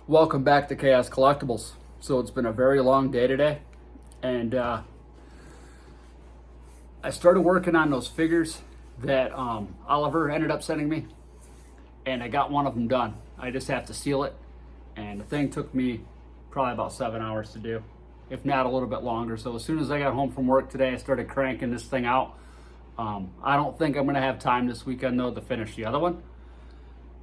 Welcome back to Chaos Collectibles. So it's been a very long day today, and I started working on those figures that Oliver ended up sending me, and I got one of them done. I just have to seal it, and the thing took me probably about 7 hours to do, if not a little bit longer. So as soon as I got home from work today, I started cranking this thing out. I don't think I'm going to have time this weekend though to finish the other one.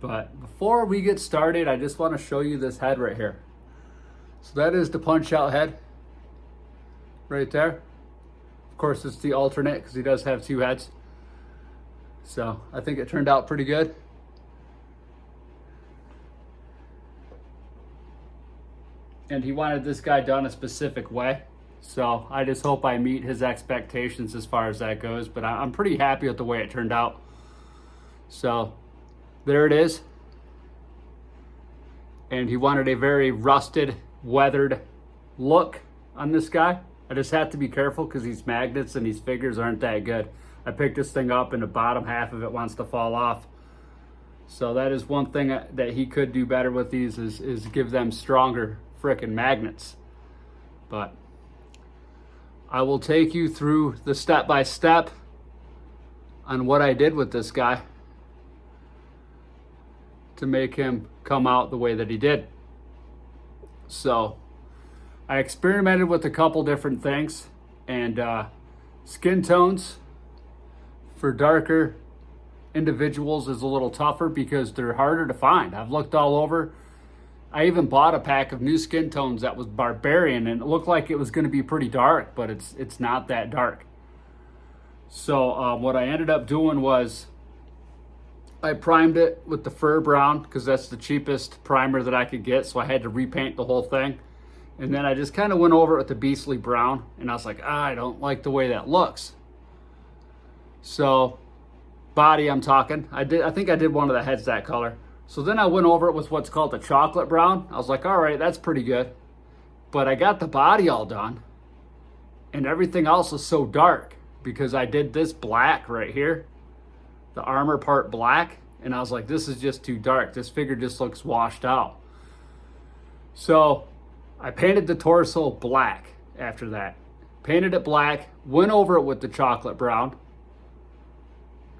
But before we get started, I just want to show you this head right here. So that is the punch out head right there. Of course, it's the alternate because he does have two heads. So I think it turned out pretty good. And he wanted this guy done a specific way. So I just hope I meet his expectations as far as that goes. But I'm pretty happy with the way it turned out. So there it is. And he wanted a very rusted, weathered look on this guy. I just have to be careful because these magnets and these figures aren't that good. I picked this thing up and the bottom half of it wants to fall off. So that is one thing that he could do better with these is give them stronger frickin' magnets. But I will take you through the step-by-step on what I did with this guy to make him come out the way that he did. So I experimented with a couple different things, and skin tones for darker individuals is a little tougher because they're harder to find. I've looked all over. I even bought a pack of new skin tones that was Barbarian, and it looked like it was going to be pretty dark, but it's not that dark. So what I ended up doing was I primed it with the Fur Brown because that's the cheapest primer that I could get, so I had to repaint the whole thing. And then I just kind of went over it with the Beastly Brown, and I was like, I don't like the way that looks. So body, I'm talking. I think I did one of the heads that color. So then I went over it with what's called the Chocolate Brown. I was like, all right, that's pretty good. But I got the body all done, and everything else is so dark because I did this black right here, the armor part black, and I was like, this is just too dark. This figure just looks washed out. So I painted the torso black after that. Painted it black, went over it with the Chocolate Brown,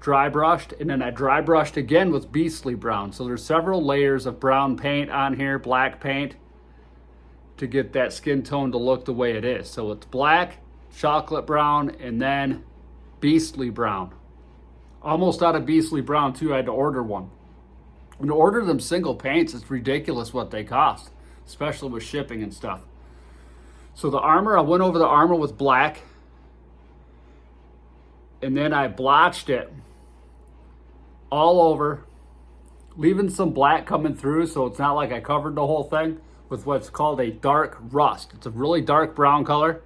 dry brushed, and then I dry brushed again with Beastly Brown. So there's several layers of brown paint on here, black paint, to get that skin tone to look the way it is. So it's black, Chocolate Brown, and then Beastly Brown. Almost out of Beastly Brown too. I had to order one. And to order them single paints, it's ridiculous what they cost, especially with shipping and stuff. So the armor, I went over the armor with black, and then I blotched it all over, leaving some black coming through, so it's not like I covered the whole thing, with what's called a dark rust. It's a really dark brown color.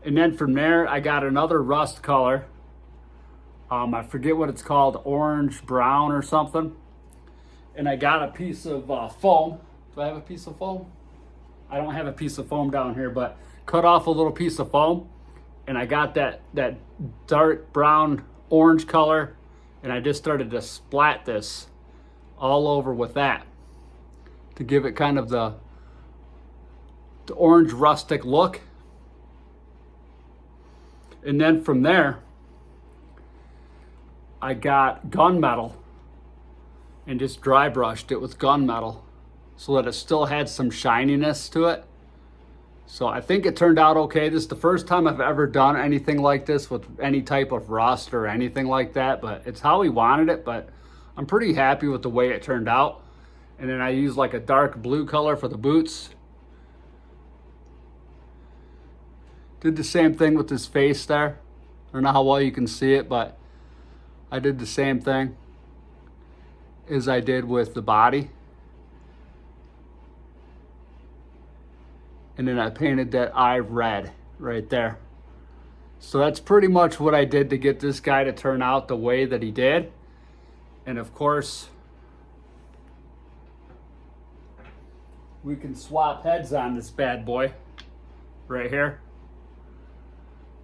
And then from there, I got another rust color. I forget what it's called, orange brown or something. And I got a piece of foam. Do I have a piece of foam? I don't have a piece of foam down here, but cut off a little piece of foam. And I got that dark brown orange color. And I just started to splat this all over with that to give it kind of the orange rustic look. And then from there, I got gunmetal and just dry brushed it with gunmetal so that it still had some shininess to it. So I think it turned out okay. This is the first time I've ever done anything like this with any type of rust or anything like that, but it's how he wanted it. But I'm pretty happy with the way it turned out. And then I used like a dark blue color for the boots. Did the same thing with his face there. I don't know how well you can see it, but I did the same thing as I did with the body. And then I painted that eye red right there. So that's pretty much what I did to get this guy to turn out the way that he did. And of course, we can swap heads on this bad boy right here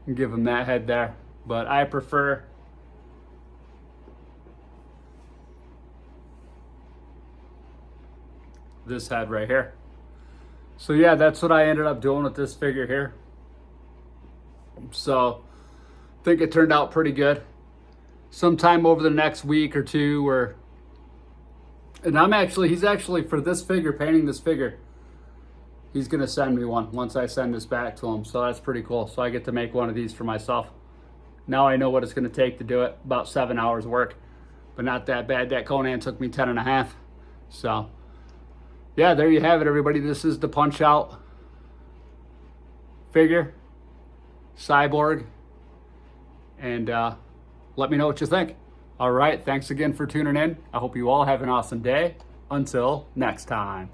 and give him that head there. But I prefer this head right here. So yeah, that's what I ended up doing with this figure here. So I think it turned out pretty good. Sometime over the next week or two, he's actually for this figure, painting this figure, he's gonna send me one once I send this back to him. So that's pretty cool. So I get to make one of these for myself. Now I know what it's gonna take to do it. About 7 hours work, but not that bad. That Conan took me 10 and a half. So yeah, there you have it, everybody. This is the Punch Out figure, Cyborg, and let me know what you think. All right, thanks again for tuning in. I hope you all have an awesome day. Until next time.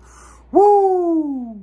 Woo!